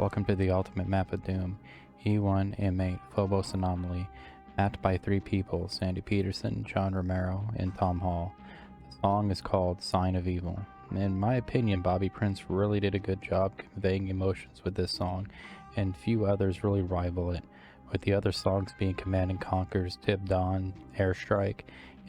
welcome to the ultimate map of doom, E1 M8 Hobos Anomaly, mapped by 3 people, Sandy Peterson, John Romero, and Tom Hall. The song is called Sign of Evil. In my opinion, Bobby Prince really did a good job conveying emotions with this song, and few others really rival it, with the other songs being Command & Conquer's Tip Dawn, Airstrike,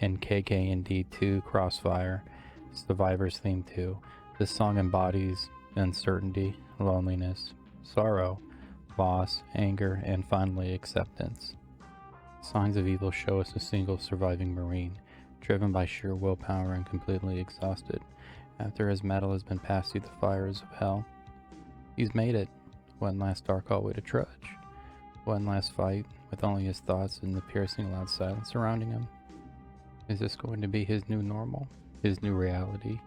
and KK&D 2 Crossfire, Survivor's Theme 2. This song embodies uncertainty, loneliness, sorrow, loss, anger, and finally acceptance. Signs of Evil show us a single surviving Marine, driven by sheer willpower and completely exhausted, after his metal has been passed through the fires of hell. He's made it. One last dark hallway to trudge. One last fight, with only his thoughts and the piercing loud silence surrounding him. Is this going to be his new normal? His new reality?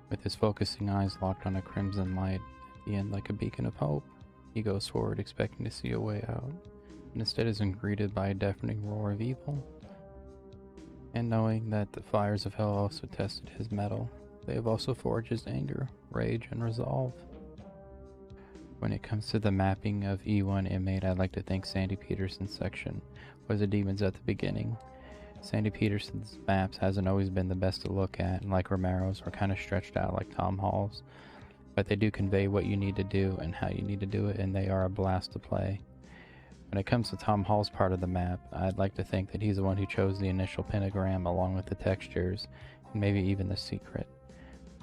With his focusing eyes locked on a crimson light, at the end like a beacon of hope, he goes forward expecting to see a way out, and instead is greeted by a deafening roar of evil. And knowing that the fires of hell also tested his mettle, they have also forged his anger, rage, and resolve. When it comes to the mapping of E1 M8, I'd like to thank Sandy Peterson's section, was the demons at the beginning. Sandy Peterson's maps hasn't always been the best to look at, and like Romero's, are kind of stretched out like Tom Hall's, but they do convey what you need to do and how you need to do it, and they are a blast to play. When it comes to Tom Hall's part of the map, I'd like to think that he's the one who chose the initial pentagram along with the textures, and maybe even the secret.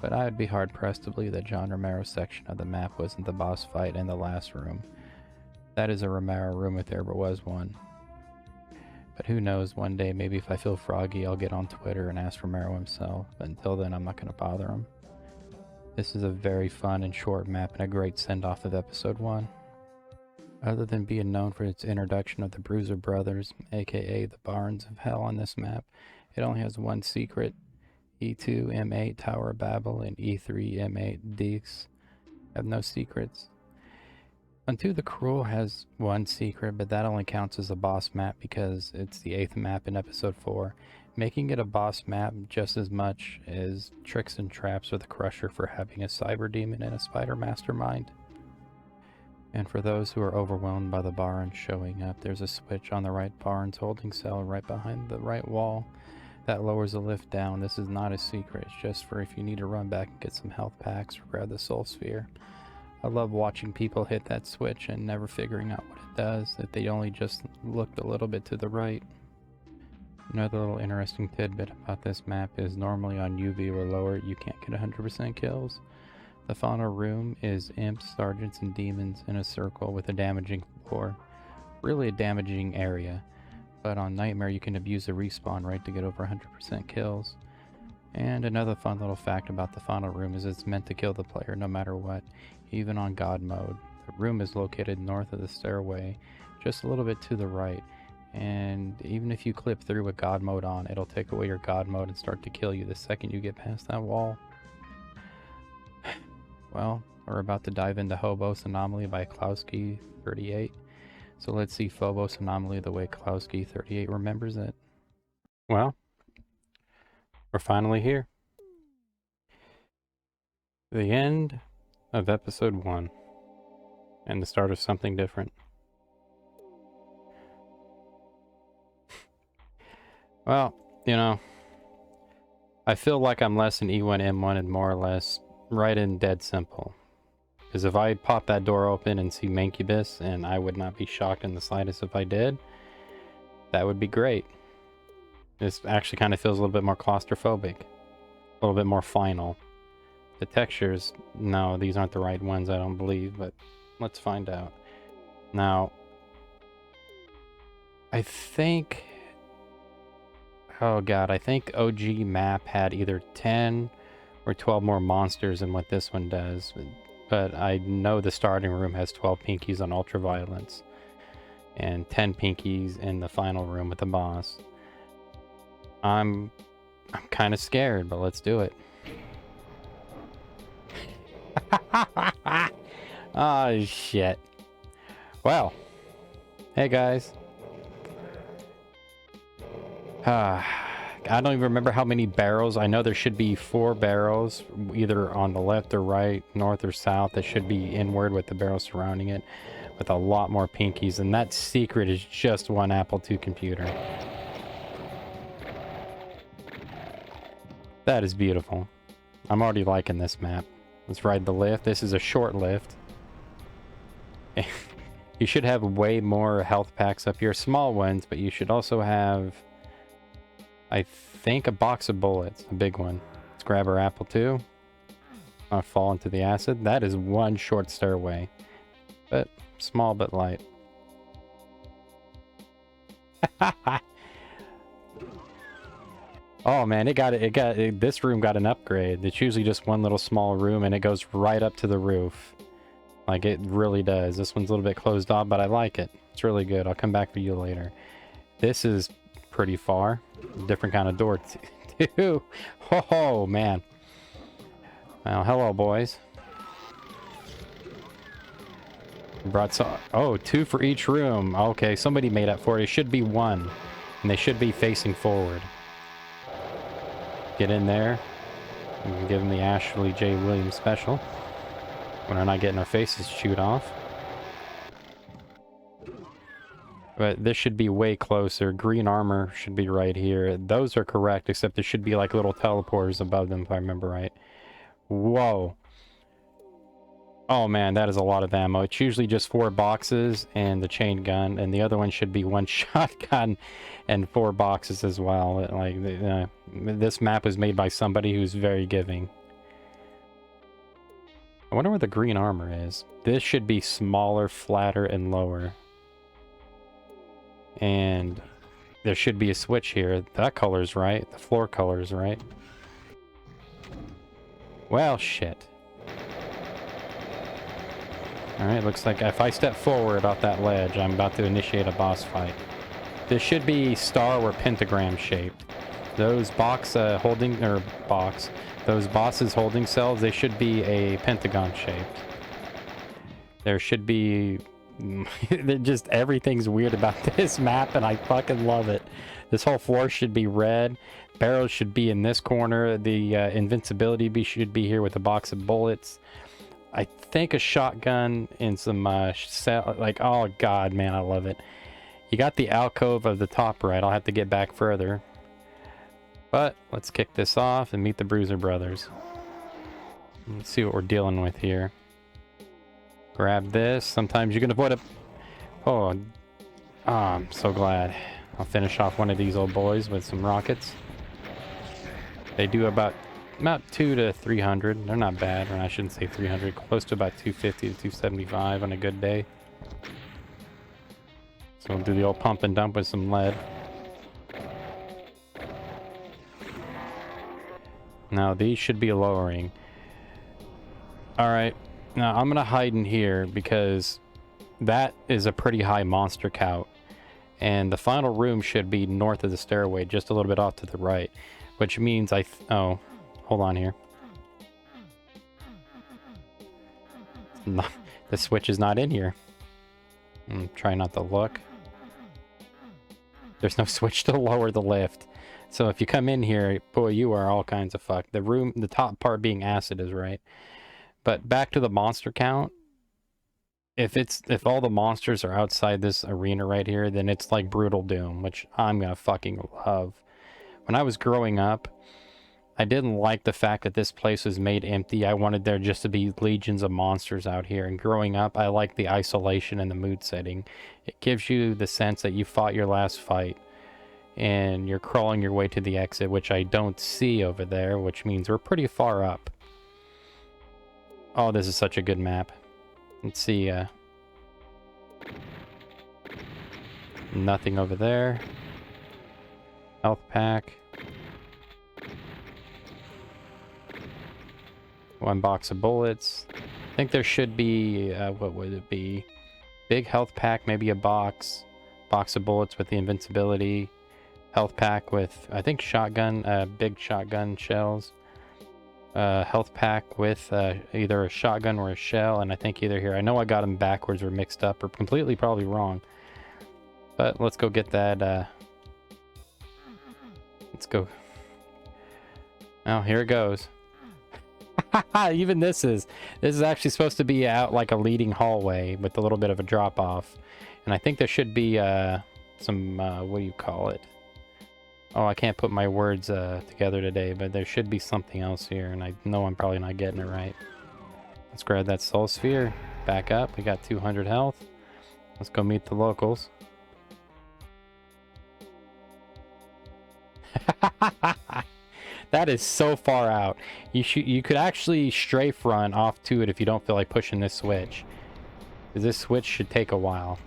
But I would be hard-pressed to believe that John Romero's section of the map wasn't the boss fight in the last room. That is a Romero room if there ever was one. But who knows, one day maybe if I feel froggy I'll get on Twitter and ask Romero himself, but until then I'm not going to bother him. This is a very fun and short map and a great send-off of episode 1. Other than being known for its introduction of the Bruiser Brothers, aka the Barons of Hell on this map, it only has one secret. E2 M8 Tower of Babel and E3 M8 Deeks have no secrets. Unto the Cruel has one secret, but that only counts as a boss map because it's the 8th map in episode 4, making it a boss map just as much as Tricks and Traps or the Crusher for having a cyber demon and a spider mastermind. And for those who are overwhelmed by the Barons showing up, there's a switch on the right Barons holding cell right behind the right wall that lowers the lift down. This is not a secret, it's just for if you need to run back and get some health packs or grab the soul sphere. I love watching people hit that switch and never figuring out what it does, if they only just looked a little bit to the right. Another little interesting tidbit about this map is normally on UV or lower you can't get 100% kills. The final room is imps, sergeants, and demons in a circle with a damaging floor. Really a damaging area, but on Nightmare you can abuse the respawn rate to get over 100% kills. And another fun little fact about the final room is it's meant to kill the player no matter what, even on God mode. The room is located north of the stairway, just a little bit to the right, and even if you clip through with God mode on, it'll take away your God mode and start to kill you the second you get past that wall. Well, we're about to dive into Hobos Anomaly by Klowski38, so let's see Phobos Anomaly the way Klowski38 remembers it. Well, we're finally here. The end of episode 1, and the start of something different. Well, you know, I feel like I'm less in E1 M1 and more or less right in dead simple. Because if I pop that door open and see Mancubus, and I would not be shocked in the slightest if I did, that would be great. This actually kind of feels a little bit more claustrophobic, a little bit more final. The textures, no, these aren't the right ones, I don't believe, but let's find out. Now, I think, oh god, I think OG map had either 10 or 12 more monsters than what this one does, but I know the starting room has 12 pinkies on ultraviolence and 10 pinkies in the final room with the boss. I'm kind of scared, but let's do it. Oh shit. Well, hey guys. I don't even remember how many barrels. I know there should be 4 barrels, either on the left or right, north or south, that should be inward with the barrels surrounding it, with a lot more pinkies. And that secret is just one Apple II computer. That is beautiful. I'm already liking this map. Let's ride the lift. This is a short lift. You should have way more health packs up here. Small ones, but you should also have, I think, a box of bullets. A big one. Let's grab our Apple II. I'll fall into the acid. That is one short stairway. But small but light. Oh man, this room got an upgrade. It's usually just one little small room and it goes right up to the roof. Like, it really does. This one's a little bit closed off, but I like it. It's really good. I'll come back for you later. This is pretty far. Different kind of door, too. Oh, man. Well, hello, boys. Brought some... Oh, 2 for each room. Okay, somebody made up for it. It should be 1. And they should be facing forward. Get in there. And give them the Ashley J. Williams special. When we're not getting our faces chewed off. But this should be way closer. Green armor should be right here. Those are correct, except there should be like little teleporters above them, if I remember right. Whoa. Oh man, that is a lot of ammo. It's usually just 4 boxes and the chain gun, and the other one should be 1 shotgun and 4 boxes as well. Like, this map was made by somebody who's very giving. I wonder where the green armor is. This should be smaller, flatter, and lower. And there should be a switch here. That color's right. The floor color's right. Well, shit. Alright, looks like if I step forward off that ledge, I'm about to initiate a boss fight. This should be star or pentagram shaped. Those those bosses holding cells, they should be a pentagon shaped. There should be... just everything's weird about this map, and I fucking love it. This whole floor should be red. Barrels should be in this corner. The invincibility should be here with a box of bullets. I think a shotgun and some like, oh god, man, I love it. You got the alcove of the top right. I'll have to get back further. But let's kick this off and meet the Bruiser Brothers. Let's see what we're dealing with here. Grab this. Sometimes you can avoid a... Oh, I'm so glad. I'll finish off one of these old boys with some rockets. They do about 2 to 300. They're not bad, or I shouldn't say 300. Close to about 250 to 275 on a good day. So we'll do the old pump and dump with some lead. Now these should be lowering. Alright, now I'm gonna hide in here because that is a pretty high monster count. And the final room should be north of the stairway, just a little bit off to the right. Which means oh, hold on here. No, the switch is not in here. I'm trying not to look. There's no switch to lower the lift. So if you come in here, boy, you are all kinds of fucked. The top part being acid is right. But back to the monster count. If all the monsters are outside this arena right here, then it's like Brutal Doom, which I'm gonna fucking love. When I was growing up, I didn't like the fact that this place was made empty. I wanted there just to be legions of monsters out here. And growing up, I liked the isolation and the mood setting. It gives you the sense that you fought your last fight and you're crawling your way to the exit, which I don't see over there, which means we're pretty far up. Oh, this is such a good map. Let's see, nothing over there. Health pack. 1 box of bullets. I think there should be, what would it be? Big health pack, maybe a box. Box of bullets with the invincibility. Health pack with, I think, shotgun, big shotgun shells. Health pack with either a shotgun or a shell, and I think either here. I know I got them backwards or mixed up or completely probably wrong. But let's go get that. Let's go Oh, here it goes. Even this is actually supposed to be out like a leading hallway with a little bit of a drop off. And I think there should be some what do you call it? Oh, I can't put my words together today, but there should be something else here, and I know I'm probably not getting it right. Let's grab that soul sphere. Back up. We got 200 health. Let's go meet the locals. That is so far out. You could actually strafe run off to it if you don't feel like pushing this switch. This switch should take a while.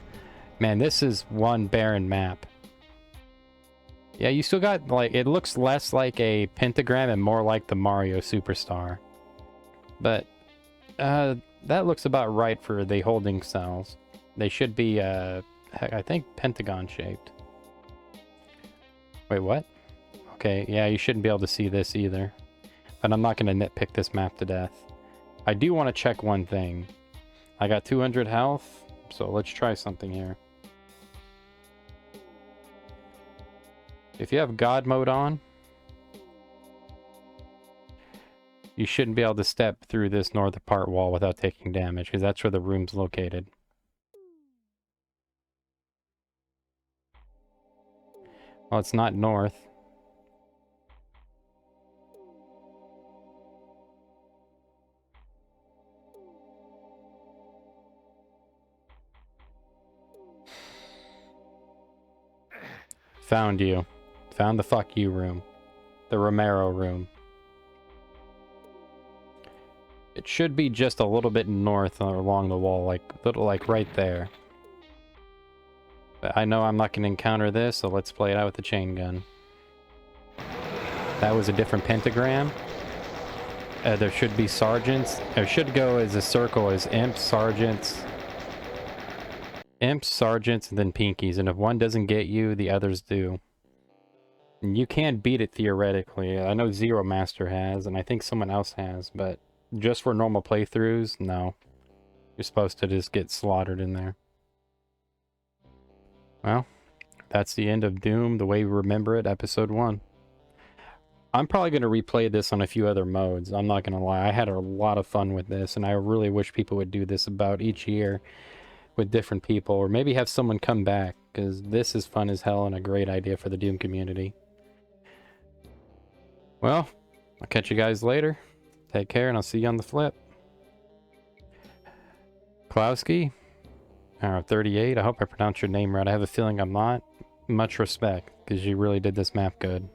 Man, this is one barren map. Yeah, you still got, like, it looks less like a pentagram and more like the Mario Superstar. But, that looks about right for the holding cells. They should be, I think pentagon-shaped. Wait, what? Okay, yeah, you shouldn't be able to see this either. But I'm not going to nitpick this map to death. I do want to check one thing. I got 200 health, so let's try something here. If you have God mode on, you shouldn't be able to step through this northern part wall without taking damage, because that's where the room's located. Well, it's not north. Found you. Found the fuck you room. The Romero room. It should be just a little bit north along the wall, like right there. But I know I'm not going to encounter this, so let's play it out with the chain gun. That was a different pentagram. There should be sergeants. There should go as a circle as imps, sergeants, and then pinkies. And if one doesn't get you, the others do. And you can beat it theoretically. I know Zero Master has, and I think someone else has, but just for normal playthroughs, no. You're supposed to just get slaughtered in there. Well, that's the end of Doom, the way we remember it, episode 1. I'm probably going to replay this on a few other modes. I'm not going to lie. I had a lot of fun with this, and I really wish people would do this about each year with different people, or maybe have someone come back, because this is fun as hell and a great idea for the Doom community. Well, I'll catch you guys later. Take care, and I'll see you on the flip. Klowski, 38. I hope I pronounced your name right. I have a feeling I'm not. Much respect, because you really did this map good.